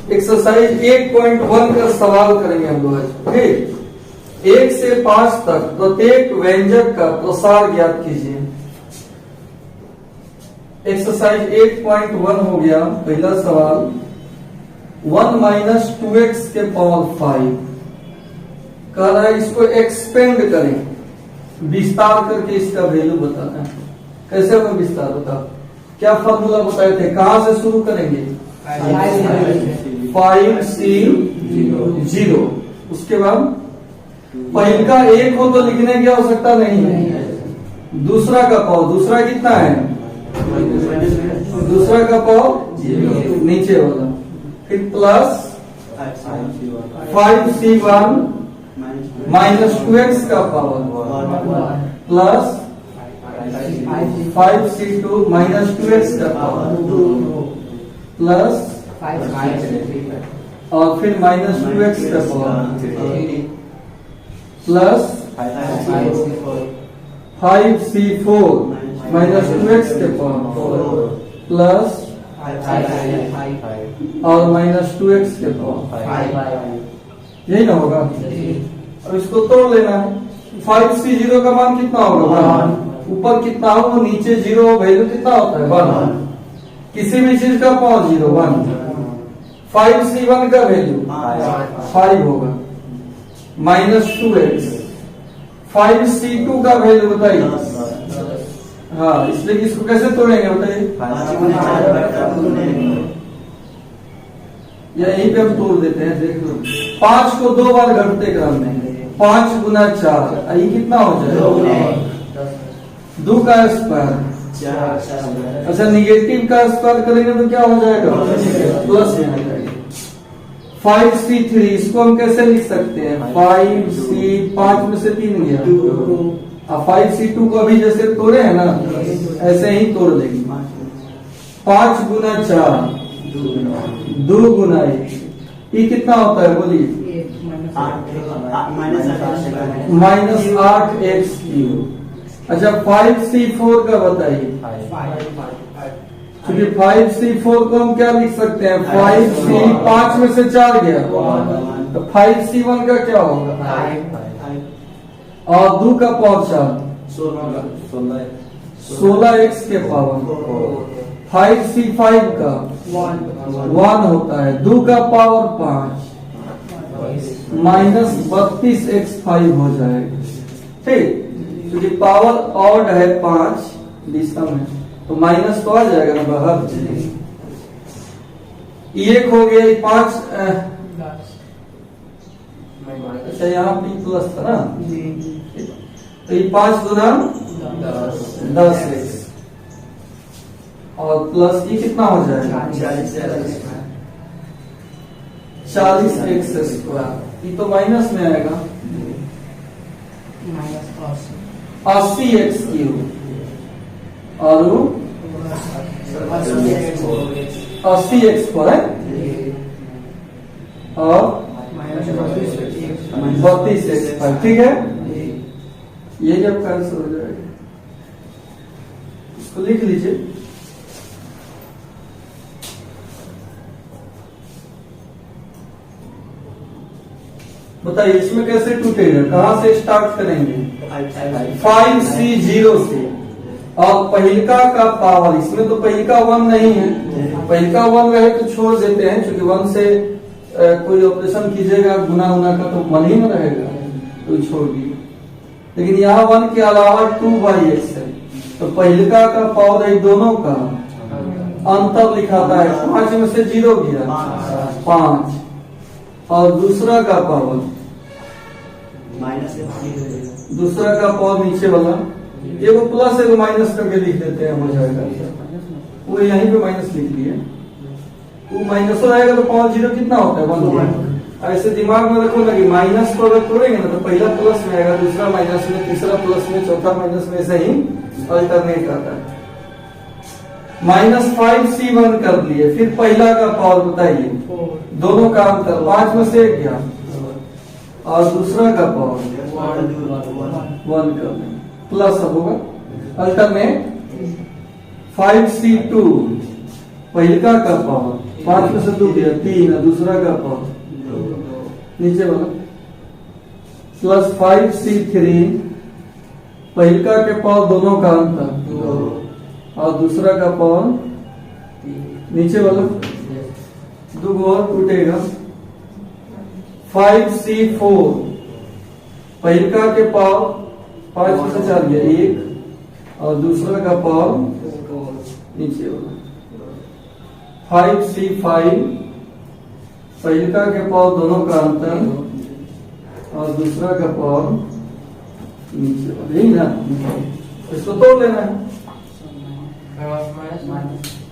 Exercise 1.1 का सवाल करेंगे हम लोग आज। ठीक, 1 से 5 तक प्रत्येक व्यंजक का प्रसार ज्ञात कीजिए। एक्सरसाइज 1.1 हो गया पहला सवाल। 1 माइनस 2x के पावर 5 कह रहा है, इसको एक्सपेंड करें, विस्तार करके इसका वैल्यू बताना है। कैसे होगा विस्तार? बताओ, क्या फॉर्मूला बताए थे, कहां से शुरू करेंगे? 5C0। उसके बाद पहले का 1 हो तो लिखने की आवश्यकता नहीं है। दूसरा का पावर, दूसरा कितना है? दूसरा का पावर नीचे वाला, फिर प्लस 5C1 माइनस 2x का power plus 5C2 minus 2x का पावर प्लस और फिर माइनस 2x का power plus 5C4 minus 2x के पावर प्लस और माइनस 2x के पावर, यही ना होगा। अब इसको तोड़ लेना है। 5C0 का मान कितना होगा? 1। ऊपर कितना हो, नीचे 0, वैल्यू कितना होता है? 1। किसी भी चीज का पावर 0, 1। 5C1 का वैल्यू 5 होगा माइनस 2x। 5C2 का वैल्यू बताइए। हाँ, इसलिए इसको कैसे तोड़ेंगे बताइए? यहीं पे हम तोड़ देते हैं, देख लो। 5 को 2 बार घटते क्रम में 5 गुना 4, ये कितना हो जाएगा? 2 का स्क्वायर। अच्छा, निगेटिव का स्क्वायर करेंगे तो क्या हो जाएगा? प्लस में आ जाएगा। 5C3 इसको हम कैसे लिख सकते हैं? 5C 5 में से 3 गया। अब 5C2 को अभी जैसे तोड़े हैं ना, ऐसे ही तोड़ देंगे। 5 गुना 4 2 गुना 1, ये कितना होता है बोलिए? Minus 8x3। अच्छा, 5C4 का बताइए। क्योंकि 5C4 को हम क्या लिख सकते हैं? 5C 5 में से 4 गया तो 5C1 का क्या होगा? और 2 का पावर 4 16x के पावर। 5C5 का 1 होता है, 2 का पावर 5 माइनस 32x5 हो जाएगा। ठीक, क्योंकि पावर ऑड है 5 दिशा में, तो माइनस तो आ जाएगा ना बाहर। 1 हो गया 5। अच्छा, यहाँ पे प्लस था ना, तो ये 5 गुना 10x और प्लस ये कितना हो जाएगा? 40x square. ये तो माइनस में आएगा। 80x3 और 80x4 है और 32x5। ठीक है, ये जब कैंसिल हो जाएगा, इसको लिख लीजिए। बताइए इसमें कैसे टूटेगा, कहां से स्टार्ट करेंगे? 5C0 से। और पहिलका का पावर, इसमें तो पहिलका 1 नहीं है, पहिलका 1 रहे तो छोड़ देते हैं, क्योंकि 1 से कोई ऑपरेशन कीजिएगा गुना उना का तो 1 ही में रहेगा, तो छोड़ दिए। लेकिन यहाँ 1 के अलावा 2/x है, तो पहिलका का पावर है, दोनों का अंतर लिखाता है। 5 में से 0 गया 5, और दूसरा का पावर दूसरा का पावर नीचे वाला, एगो प्लस एगो माइनस करके लिख देते हैं, हो जाएगा। वो यहीं पे माइनस लिख लिए, वो माइनस हो जाएगा तो पावर 0 कितना होता है? 1। ऐसे दिमाग में रखो ना कि माइनस को अगर तोड़ेंगे ना तो पहला प्लस में आएगा, दूसरा माइनस में, तीसरा प्लस में, चौथा माइनस में, ऐसे ही अल्टरनेट आता है। -5C1 कर लिए, फिर पहला का पावर बताइए, दोनों का अंतर 5 में से 1 गया, और दूसरा का पावर 1 कर दें, प्लस अब होगा अल्टरनेट 5C2 पहिलका का पावर 5 में से 2 गया 3 है, दूसरा का पावर नीचे वाला प्लस 5c3 पहलका के पावर दोनों का अंतर और दूसरा का पावर नीचे वाला 2 और टूटेगा 5c4 पहलका के पावर 5 में से 4 गया 1 और दूसरा का पावर नीचे वाला 5c5 पहलका के पावर दोनों का अंतर और दूसरा का पावर नीचे वाला, यही ना, इसको तोड़ लेना है।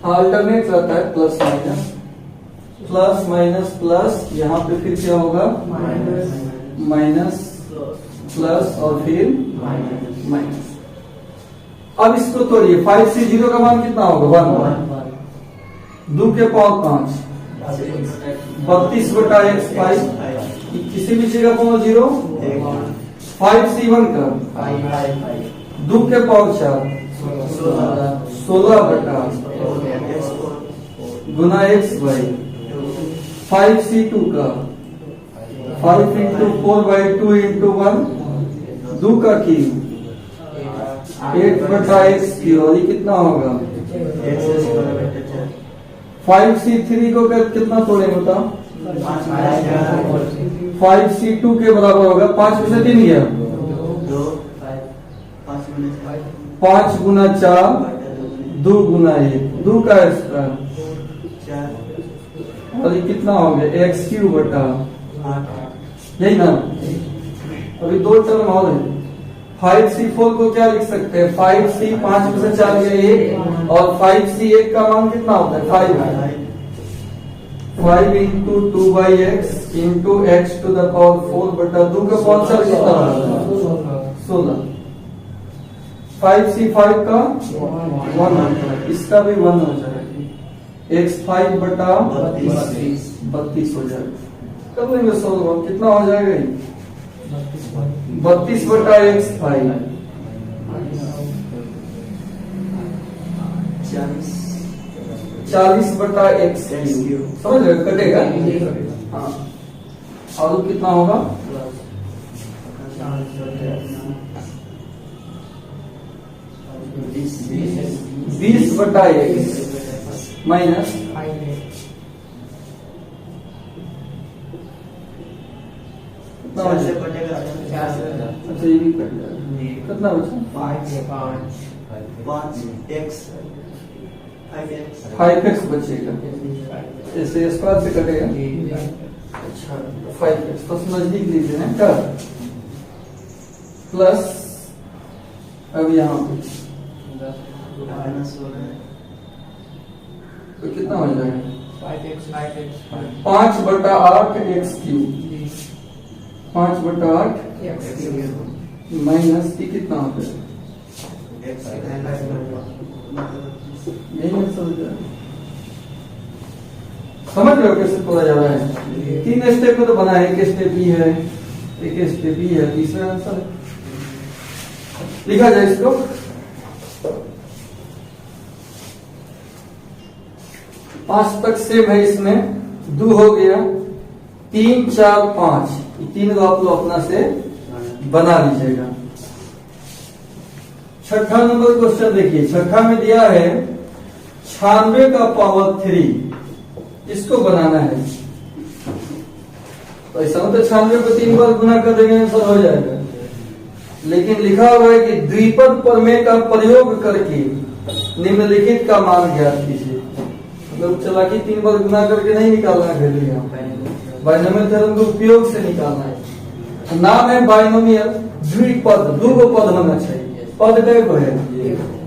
अल्टरनेट रहता है प्लस माइनस प्लस, यहाँ पे फिर क्या होगा माइनस प्लस और फिर माइनस। अब इसको तोड़िए 5c0 का मान कितना होगा 1 2 के पावर 5 32/x5 किसी भी जगह पावर 0 5c1 का 2 के power 4 16 Guna x by 5c2 का 5 into 4/2 into 1 2 का की 8/x की, और ये कितना होगा 5c3 को कितना तोड़ेंगे बताओ 5c2 के बराबर होगा 5 में से 3 गया 5 गुना 4 2 गुना 1 2 का स्क्वायर और ये कितना हो गया x3 बटा, यही ना। अभी 2 टर्म और है 5c4 को क्या लिख सकते हैं 5c 5 में से 4 गया 1 और 5c1 का मान कितना होता है 5 into 2/x into x to the power 4 बटा 2 का पावर 4 कितना होगा 16 5c5 का 1 इसका भी 1 हो जाएगा x5 बटा 32 हो जाएगा। कर लेंगे सोल्व, कितना हो जाएगा 32 बटा x5 40 बटा x समझ रहे कटेगा। हाँ और कितना होगा 20 बटा x माइनस अच्छा ये भी कट जाएगा, कितना बचा 5x बचेगा, ऐसे स्क्वायर से कटेगा। अच्छा 5x तो नजदीक लीजिए ना क्या प्लस, अब यहाँ तो कितना हो जाएगा 5 बटा 8 x क्यूब 5 बटा 8 माइनस की कितना होता है समझ रहे हो कैसे तोड़ा जा रहा है। 3 स्टेप में तो बना है, एक स्टेप ही है, एक स्टेप ही है, तीसरा आंसर लिखा जाए इसको। 5 तक सेम है, इसमें 2 हो गया 3 4 5 3 को आप लोग अपना से बना लीजिएगा। छठा नंबर क्वेश्चन देखिए, छठा में दिया है 96 का पावर 3, इसको बनाना है। तो ऐसा मतलब 96 को 3 बार गुना कर देंगे आंसर हो जाएगा, लेकिन लिखा हुआ है कि द्विपद प्रमेय का प्रयोग करके निम्नलिखित का मान ज्ञात कीजिए। मतलब चलाकी 3 बार गुना करके नहीं निकालना है, बाइनोमियल थ्योरम के उपयोग से निकालना है। नाम है बाइनोमियल द्विपद, 2 पद होना चाहिए। पद कई को है,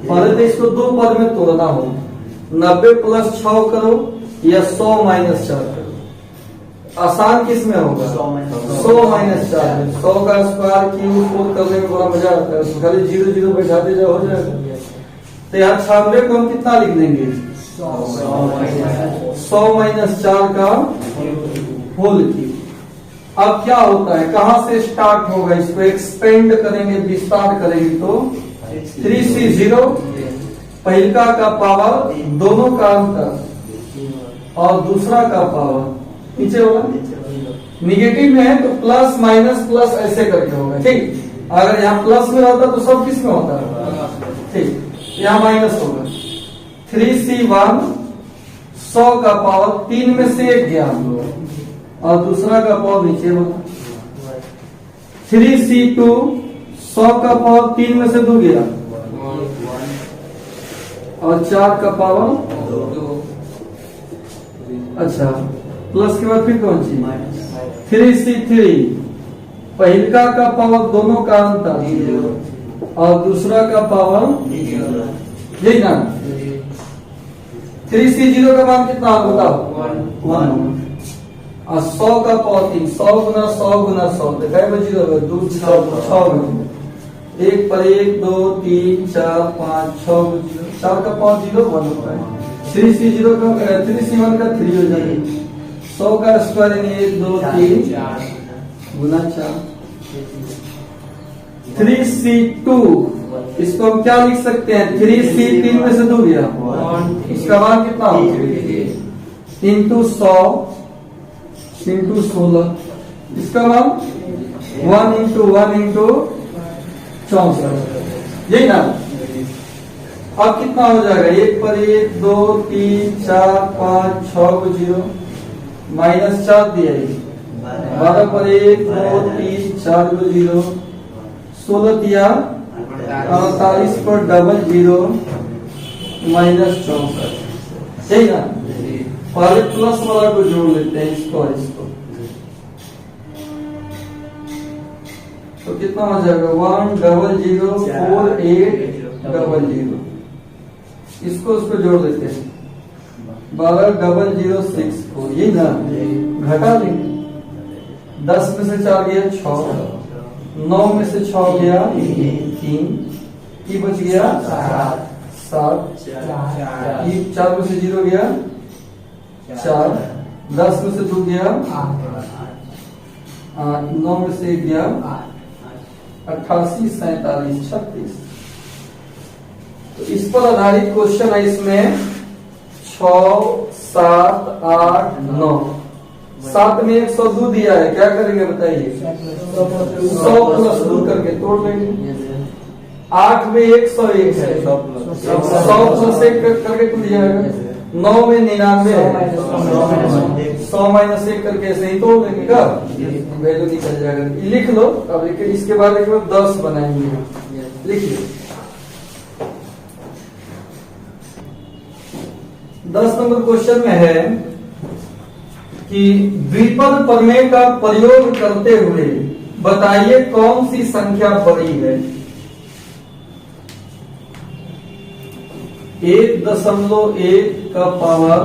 पहले इसको 2 पद में तोड़ना हो, 90 प्लस 6 करो या 100 माइनस 4 करो। आसान किस में होगा 100 माइनस 4 में। 100 का स्क्वायर क्यूब 4 करने में बड़ा मजा आता है, खाली 0 0 बैठाते जाओ हो जाएगा। तो यहाँ 96 को हम कितना लिख देंगे 100 माइनस 4 का होल क्यूब। अब क्या होता है, कहां से स्टार्ट होगा, इसको एक्सपेंड करेंगे, विस्तार करेंगे तो 3c0 पहिलका का पावर दोनों का अंतर और दूसरा का पावर नीचे होगा। निगेटिव में है तो प्लस माइनस प्लस ऐसे करके होगा, ठीक। अगर यहाँ प्लस में होता तो सब किस में होता है, ठीक। यहाँ माइनस होगा। 3C1 100 का पावर 3 में से 1 गया और दूसरा का पावर नीचे होगा। 3C2 100 का पावर 3 में से 2 गया और 4 का पावर 2। अच्छा, प्लस के बाद फिर कौन सी 3C3 पहलका का पावर दोनों का अंतर और दूसरा का पावर यही ना। 3C0 का मान कितना बताओ 1 और 100 का पावर 3, 100 गुना 100 गुना 100 देखा है 2 6 1 पर 1 2 3 4 5 6 4 का पावर 0 1 होता है। 3C0 का 3C1 का 3 हो जाएगा। 100 का स्क्वायर यानी 1 2 3 गुना 4। 3C2 इसको हम क्या लिख सकते हैं 3C 3 में से 2 गया इसका मान कितना होगा इंटू 100 इंटू 16 इसका मान 1 इंटू 1 इंटू 64 यही ना। अब कितना हो जाएगा 1 पर 1 2 3 4 5 6 को 0 माइनस 4 दिया 12 पर 1 2 3 4 को 0 16 दिया 48 पर डबल 0 माइनस 64 यही ना। पहले प्लस वाला को जोड़ लेते हैं इसको और इसको तो कितना हो जाएगा 1 डबल 0 4 8 डबल 0 इसको उसको जोड़ देते हैं 12 डबल 0 6 4 यही ना। घटा लेंगे 10 में से 4 गया 6 9 में से 6 गया 3 की बच गया 7 4 में से 0 गया 4 10 में से 2 गया 9 में से 1 गया 88 47 36। तो इस पर आधारित क्वेश्चन है इसमें 6 7 8 9 7 में 102 दिया है क्या करेंगे बताइए 100 प्लस 2 करके तोड़ लेंगे। 8 में 101 है 100 प्लस 1 करके टूट जाएगा। 9 में 99 है 100 माइनस 1 करके ऐसे ही तोड़ देंगे का वैल्यू निकल जाएगा। लिख लो। अब इसके बाद 10 बनाएंगे लिखिए 10 नंबर क्वेश्चन में है कि द्विपद प्रमेय का प्रयोग करते हुए बताइए कौन सी संख्या बड़ी है। 1.1 का पावर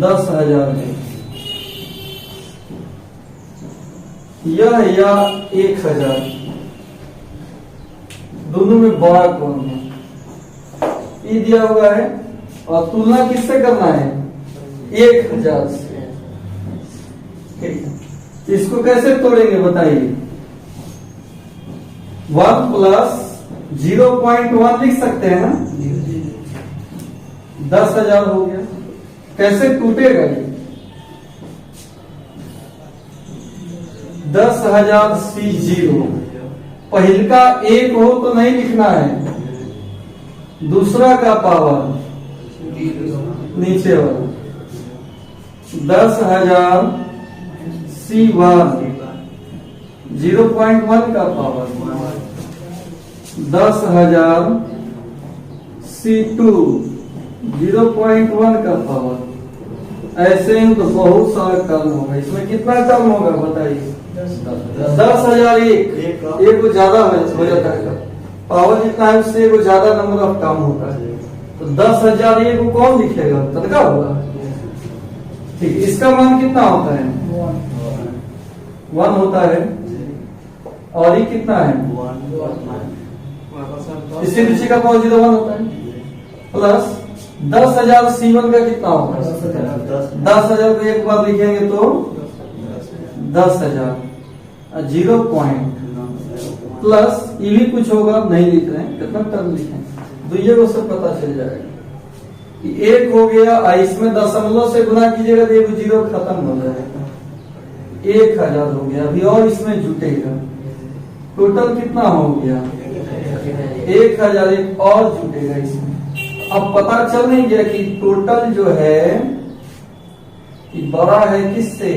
10,000 है यह या 1,000 दोनों में बड़ा कौन है ये दिया हुआ है और तुलना किससे करना है 1,000 से। इसको कैसे तोड़ेंगे बताइए 1 प्लस 0.1 लिख सकते हैं ना 10,000 हो गया। कैसे टूटेगा ये 10,000 C0 पहल का 1 हो तो नहीं लिखना है दूसरा का पावर नीचे वाला 10,000 C1 0.1 का पावर 10,000 C2 0.1 का पावर। ऐसे ही तो बहुत सारा टर्म होगा। इसमें कितना टर्म होगा बताइए 10,000 एक को ज्यादा हो जाता है पावर जितना है उससे वो ज्यादा नंबर ऑफ टर्म होता है। तो 10,000 एक को कौन लिखेगा तनका होगा ठीक। इसका मान कितना होता है 1 होता है और ये कितना है इससे नीचे का पावर 0 1 होता है प्लस 10,000 C1 का कितना होगा 10,000 को एक बार लिखेंगे तो 10,000 0 पॉइंट प्लस ये भी कुछ होगा नहीं लिख रहे हैं कितना टर्म लिखें तो ये वो सब पता चल जाएगा। 1 हो गया, इसमें दशमलव से गुना कीजिएगा तो ये 0 खत्म हो जाएगा, 1000 हो गया। अभी और इसमें जुटेगा, टोटल कितना हो गया 1000, एक और जुटेगा इसमें। अब पता चल नहीं गया कि टोटल जो है कि बड़ा है किससे,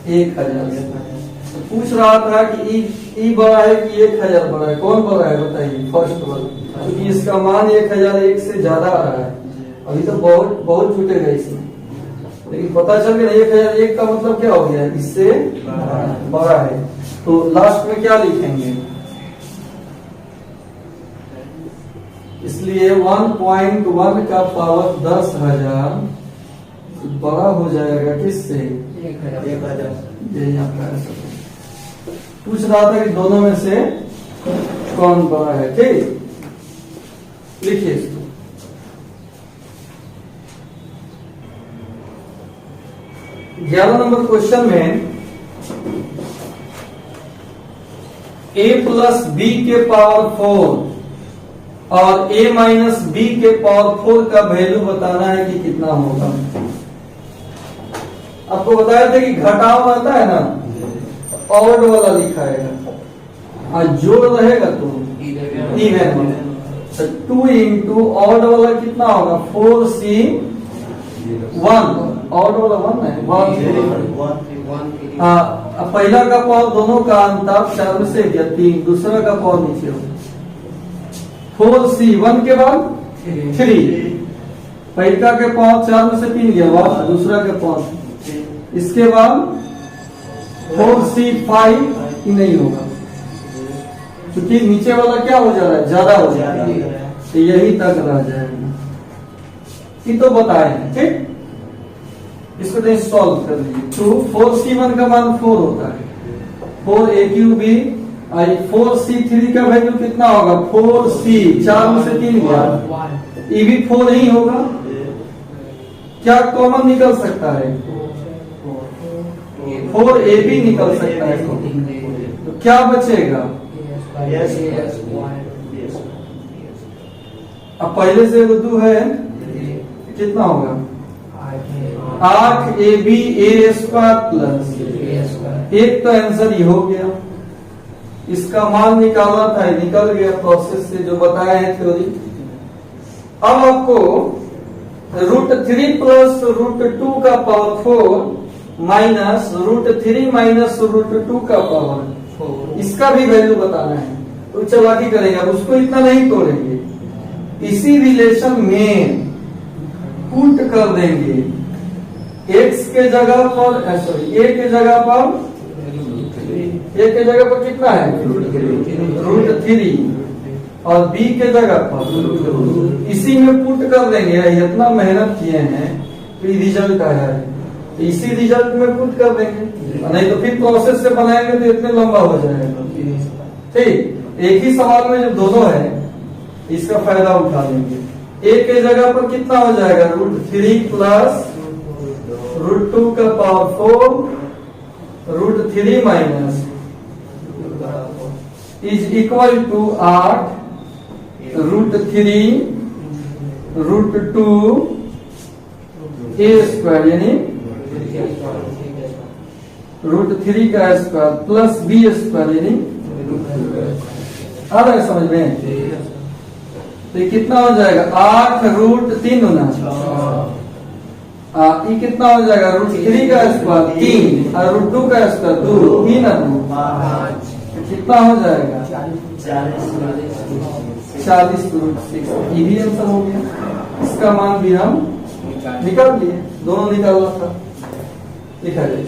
1000। तो पूछ रहा था कि ई बड़ा है कि 1000 बड़ा है, कौन बड़ा है बताइए, फर्स्ट वाला, क्योंकि इसका मान 1001 से ज्यादा आ रहा है। अभी तो बहुत जुटेगा इसमें, लेकिन पता चल गया 1001 का मतलब क्या हो गया, इससे बड़ा है। तो लास्ट में क्या लिखेंगे, इसलिए 1.1 का पावर 10,000 बड़ा हो जाएगा किससे, 1000। पूछ रहा था कि दोनों में से कौन बड़ा है, ठीक, लिखिए इसको। ग्यारह नंबर क्वेश्चन में a प्लस बी के पावर 4 और a माइनस बी के पावर 4 का वैल्यू बताना है कि कितना होगा। आपको बताया था कि घटाव आता है ना, ऑड वाला लिखाएगा और जोड़ रहेगा तो इवन। तो 2 इंटू ऑड वाला कितना होगा 4c 1, ऑड वाला 1 है 1। हाँ, पहला का पावर दोनों का अंतर 4 में से गया 3, दूसरा का पावर नीचे होगा 4c 1 के बाद 3, पहला के पावर 4 में से 3 गया 1, दूसरा के पावर, इसके बाद 4c 5 नहीं होगा क्योंकि नीचे वाला क्या हो जा रहा है, ज्यादा हो जा रहा है, तो यही तक रह जाएगा। ये तो बताए, ठीक, इसको तो सॉल्व कर लीजिए। तो 4c1 का मान 4 होता है, 4 a क्यूब b, 4c3 का वैल्यू कितना होगा 4c, 4 में से 3 गया, ये भी 4 ही होगा। क्या कॉमन निकल सकता है, 4ab निकल सकता है, तो क्या बचेगा, अब पहले से उर्दू है कितना होगा 8ab a स्क्वायर प्लस, एक तो आंसर ये हो गया, इसका मान निकालना था, निकल गया प्रोसेस से जो बताया है थ्योरी। अब आपको √3 प्लस √2 का पावर 4 माइनस √3 माइनस √2 का पावर 4, इसका भी वैल्यू बताना है। तो चालाकी करेंगे, अब उसको इतना नहीं तोड़ेंगे, इसी रिलेशन में पुट कर देंगे, x के जगह पर सॉरी a के जगह पर, a के जगह पर कितना है √3 और b के जगह पर इसी में पुट कर देंगे। इतना मेहनत किए हैं तो रिजल्ट आया है, इसी रिजल्ट में पुट कर देंगे, नहीं तो फिर प्रोसेस से बनाएंगे तो इतने लंबा हो जाएगा। ठीक, एक ही सवाल में जब दोनों है इसका फायदा उठा लेंगे। a के जगह पर कितना हो जाएगा √3 प्लस √2 का power 4 √3 minus is equal to 8 √3 √2 a square, यानी √3 का स्क्वायर प्लस b स्क्वायर, यानी आ रहा है समझ में। तो ये कितना हो जाएगा 8 √3 होना, ये कितना हो जाएगा √3 का स्क्वायर 3 और √2 का स्क्वायर 2, 3 और 2 कितना हो जाएगा 40 √6। ये भी आंसर हो गया, इसका मान भी हम निकाल लिए, दोनों निकालना था, लिखा जाए।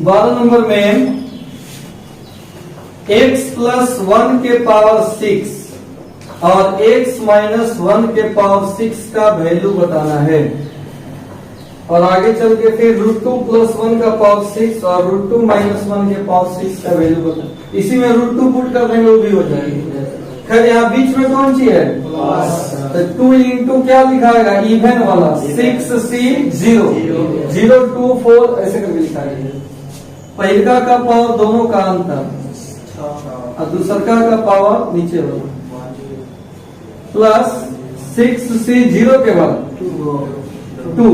बारह नंबर में x प्लस 1 के पावर 6 और x माइनस 1 के पावर 6 का वैल्यू बताना है, और आगे चल के फिर √2 प्लस 1 का पावर 6 और √2 माइनस 1 के पावर 6 का वैल्यू बताना। इसी में √2 पुट कर देंगे, वो भी हो जाएगी। खैर यहाँ बीच में कौन सी है तो 2 इंटू क्या लिखाएगा इवन वाला 6c 0 0 2 4 ऐसे करके लिखाएगा। पहला का पावर दोनों का अंतर और दूसरा का पावर नीचे होगा प्लस 6c 0 के बाद 2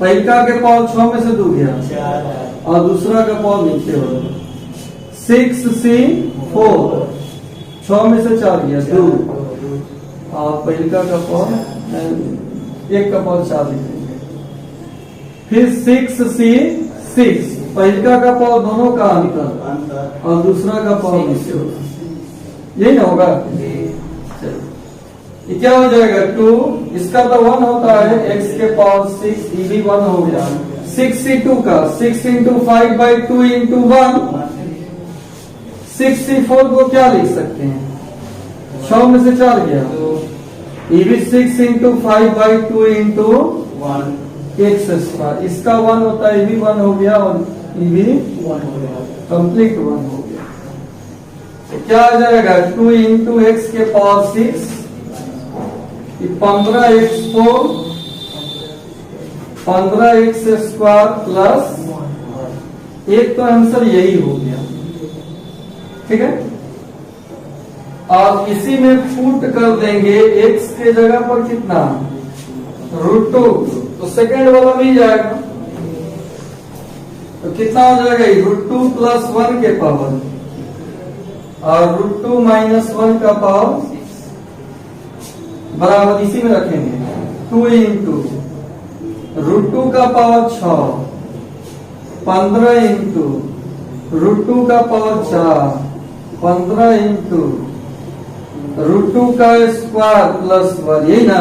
पहला के पावर 6 में से 2 गया और दूसरा का पावर नीचे होगा 6c 4 6 में से 4 गया 2 और पहला का पावर एक का पावर 4 लिखेंगे फिर 6c 6 पहला का पावर दोनों का अंतर और दूसरा का पावर नीचे होगा यही ना होगा। ये क्या हो जाएगा 2 इसका तो 1 होता है x के पावर 6 ये भी 1 हो गया 6c2 का 6 इंटू 5 बाई 2 इंटू 1 6c4 को क्या लिख सकते हैं 6 में से 4 गया ये भी 6 into 5 by 2 into 1 x square इसका 1 होता है ये भी 1 हो गया और ये भी 1 हो गया कंप्लीट 1 हो गया तो क्या आ जाएगा 2 इंटू एक्स के power 6 15x4 15x square plus एक तो आंसर यही हो गया ठीक है और इसी में पुट कर देंगे x के जगह पर कितना √2 तो सेकेंड वाला मिल जाएगा तो कितना हो जाएगा √2 प्लस 1 के पावर और √2 माइनस 1 का पावर बराबर इसी में रखेंगे 2 इंटू √2 का पावर 6 15 इंटू √2 का पावर 4 15 इंटू √2 का स्क्वायर प्लस 1 यही ना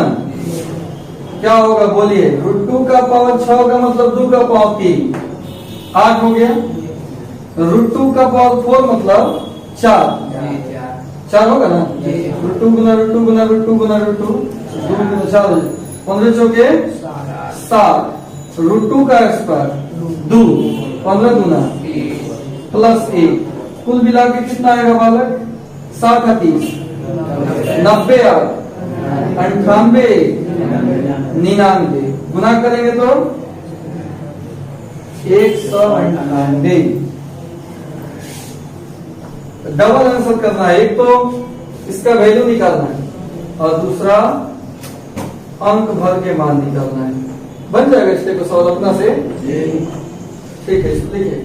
क्या होगा बोलिए √2 का पावर 6 का मतलब 2 का पावर 3 8 हो गया √2 का पावर 4 मतलब 4 होगा ना √2 गुना √2 गुना √2 गुना √2 2 गुना 4 15 चौके 7 √2 का स्क्वायर 2 15 गुना प्लस 1 कुल मिला के कितना आएगा बालक 7 30 90 98 99 गुना करेंगे तो 198 डबल आंसर करना है एक तो इसका वैल्यू निकालना है और दूसरा अंक भर के मान निकालना है बन जाएगा स्टेप को सॉल्व अपना से ठीक है लिखिए